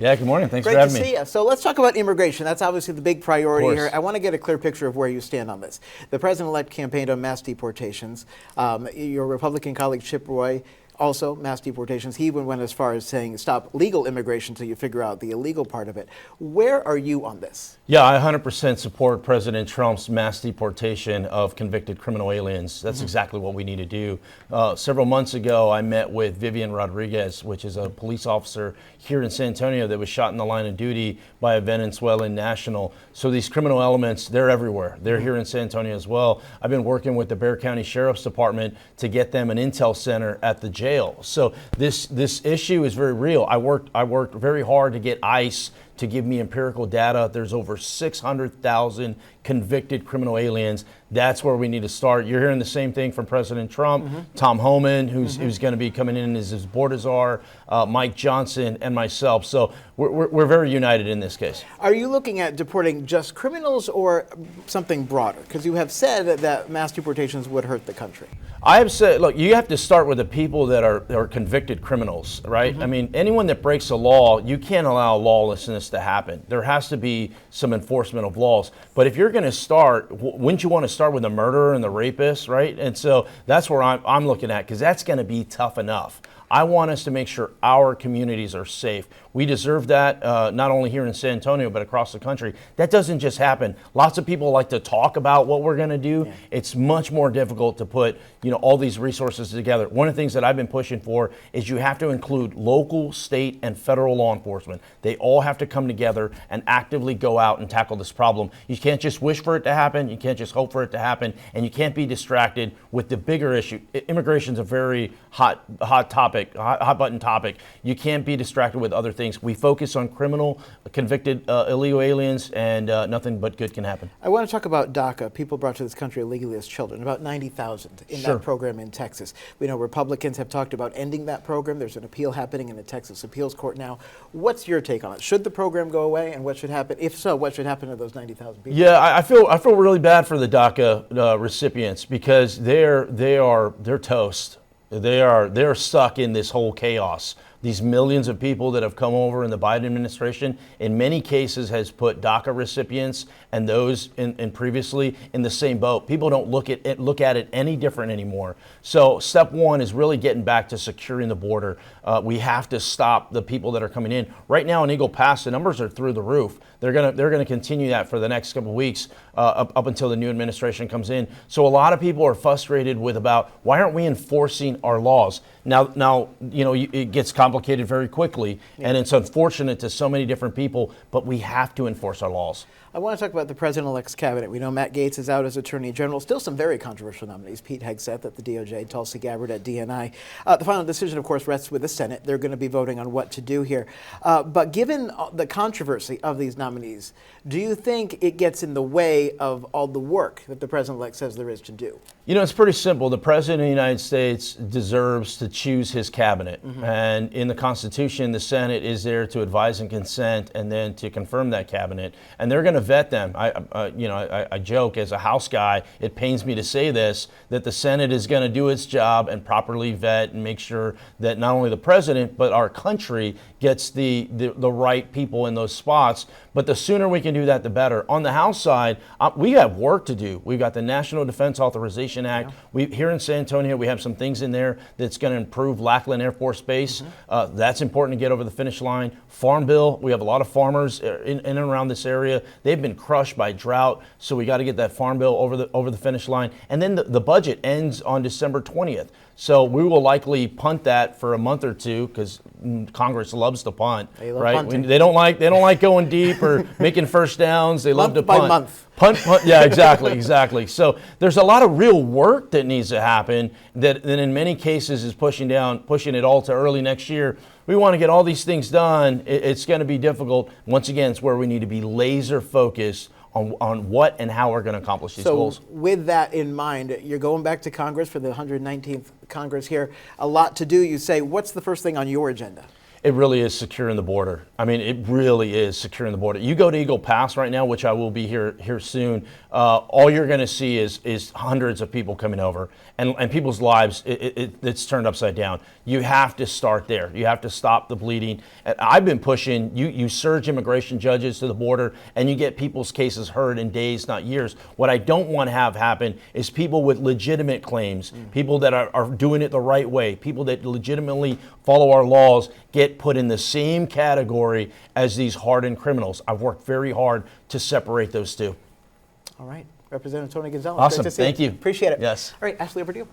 Yeah, good morning. Thanks Great for having to me. see you. So let's talk about immigration. That's obviously the big priority Of here. course. I want to get a clear picture of where you stand on this. The president-elect campaigned on mass deportations. Your Republican colleague Chip Roy also mass deportations. He even went as far as saying stop legal immigration until you figure out the illegal part of it. Where are you on this? Yeah, I 100% support President Trump's mass deportation of convicted criminal aliens. That's exactly what we need to do. Several months ago, I met with Vivian Rodriguez, which is a police officer here in San Antonio that was shot in the line of duty by a Venezuelan national. So these criminal elements, they're everywhere. They're here in San Antonio as well. I've been working with the Bexar County Sheriff's Department to get them an intel center at the jail. So this issue is very real. I worked very hard to get ICE to give me empirical data. There's over 600,000 convicted criminal aliens. That's where we need to start. You're hearing the same thing from President Trump, Tom Homan, who's going to be coming in as his board czar, Mike Johnson, and myself. So we're very united in this case. Are you looking at deporting just criminals or something broader? Because you have said that mass deportations would hurt the country. I have said, look, you have to start with the people that are convicted criminals, right? I mean, anyone that breaks the law, you can't allow lawlessness to happen. There has to be some enforcement of laws. But if you're going to start, wouldn't you want to start with the murderer and the rapist, right? And so that's where I'm looking at, because that's going to be tough enough. I want us to make sure our communities are safe. We deserve that, not only here in San Antonio, but across the country. That doesn't just happen. Lots of people like to talk about what we're going to do. Yeah. It's much more difficult to put, all these resources together. One of the things that I've been pushing for is you have to include local, state, and federal law enforcement. They all have to come together and actively go out and tackle this problem. You can't just wish for it to happen. You can't just hope for it to happen. And you can't be distracted with the bigger issue. Immigration is a very hot topic. Hot button topic. You can't be distracted with other things. We focus on criminal, convicted illegal aliens, and nothing but good can happen. I want to talk about DACA, people brought to this country illegally as children, about 90,000 in that program in Texas. We know Republicans have talked about ending that program. There's an appeal happening in the Texas appeals court now. What's your take on it? Should the program go away, and what should happen? If so, what should happen to those 90,000 people? Yeah, I feel really bad for the DACA recipients, because they're toast. They're stuck in this whole chaos. These millions of people that have come over in the Biden administration, in many cases, has put DACA recipients and those in previously in the same boat. People don't look at it any different anymore. So step one is really getting back to securing the border. We have to stop the people that are coming in. Right now in Eagle Pass, the numbers are through the roof. They're gonna continue that for the next couple of weeks up until the new administration comes in. So a lot of people are frustrated with about why aren't we enforcing our laws? Now it gets complicated very quickly, and it's unfortunate to so many different people, but we have to enforce our laws. I want to talk about the president-elect's cabinet. We know Matt Gaetz is out as Attorney General. Still some very controversial nominees. Pete Hegseth at the DOJ, Tulsi Gabbard at DNI. The final decision, of course, rests with the Senate. They're going to be voting on what to do here. But given the controversy of these nominees, do you think it gets in the way of all the work that the president-elect says there is to do? It's pretty simple. The President of the United States deserves to choose his cabinet. And in the Constitution, the Senate is there to advise and consent and then to confirm that cabinet. And they're going to vet them. I joke as a House guy, it pains me to say this, that the Senate is going to do its job and properly vet and make sure that not only the president, but our country gets the right people in those spots. But the sooner we can do that, the better. On the House side, we have work to do. We've got the National Defense Authorization Act. Here in San Antonio, we have some things in there that's going to improve Lackland Air Force Base. That's important to get over the finish line. Farm Bill, we have a lot of farmers in and around this area. They've been crushed by drought, so we got to get that Farm Bill over the finish line. And then the budget ends on December 20th. So we will likely punt that for a month or two, because Congress loves to punt, right? They don't like going deep or making first downs. They love to punt. Month. Punt. Yeah, exactly. So there's a lot of real work that needs to happen that in many cases is pushing it all to early next year. We want to get all these things done. It's going to be difficult. Once again, it's where we need to be laser focused on what and how we're going to accomplish these goals. So with that in mind, you're going back to Congress for the 119th Congress here. A lot to do. You say, what's the first thing on your agenda? It really is securing the border. I mean, it really is securing the border. You go to Eagle Pass right now, which I will be here soon. All you're going to see is hundreds of people coming over, and people's lives. It's turned upside down. You have to start there. You have to stop the bleeding. And I've been pushing. You surge immigration judges to the border, and you get people's cases heard in days, not years. What I don't want to have happen is people with legitimate claims, people that are doing it the right way, people that legitimately follow our laws, get put in the same category as these hardened criminals. I've worked very hard to separate those two. All right. Representative Tony Gonzales. Awesome. Great to see Thank you. Appreciate it. Yes. All right, Ashley, over to you.